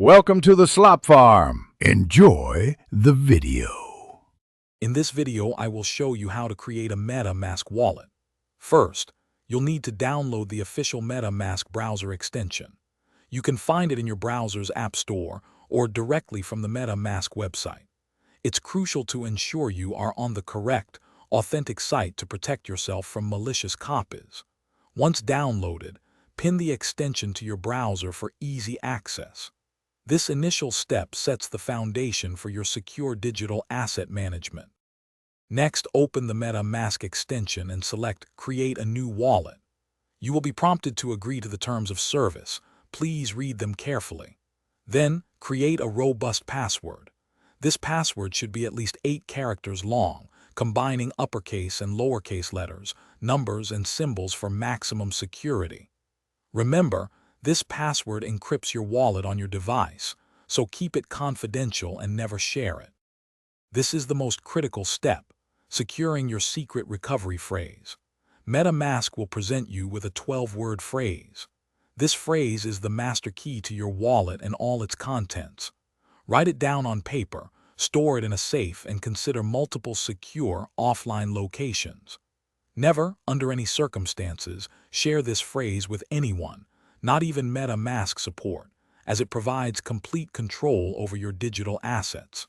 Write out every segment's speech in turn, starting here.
Welcome to the Slop Farm. Enjoy the video. In this video, I will show you how to create a MetaMask wallet. First, you'll need to download the official MetaMask browser extension. You can find it in your browser's app store or directly from the MetaMask website. It's crucial to ensure you are on the correct, authentic site to protect yourself from malicious copies. Once downloaded, pin the extension to your browser for easy access. This initial step sets the foundation for your secure digital asset management. Next, open the MetaMask extension and select Create a new wallet. You will be prompted to agree to the terms of service. Please read them carefully. Then, create a robust password. This password should be at least 8 characters long, combining uppercase and lowercase letters, numbers, and symbols for maximum security. Remember, this password encrypts your wallet on your device, so keep it confidential and never share it. This is the most critical step, securing your secret recovery phrase. MetaMask will present you with a 12-word phrase. This phrase is the master key to your wallet and all its contents. Write it down on paper, store it in a safe, and consider multiple secure offline locations. Never, under any circumstances, share this phrase with anyone, not even MetaMask support, as it provides complete control over your digital assets.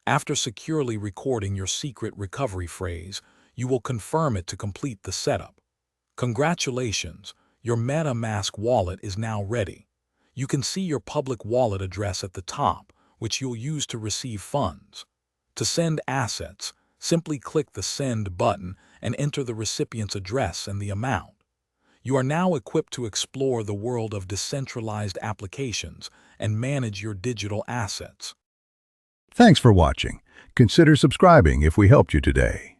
After securely recording your secret recovery phrase, you will confirm it to complete the setup. Congratulations, your MetaMask wallet is now ready. You can see your public wallet address at the top, which you'll use to receive funds. To send assets, simply click the Send button and enter the recipient's address and the amount. You are now equipped to explore the world of decentralized applications and manage your digital assets. Thanks for watching. Consider subscribing if we helped you today.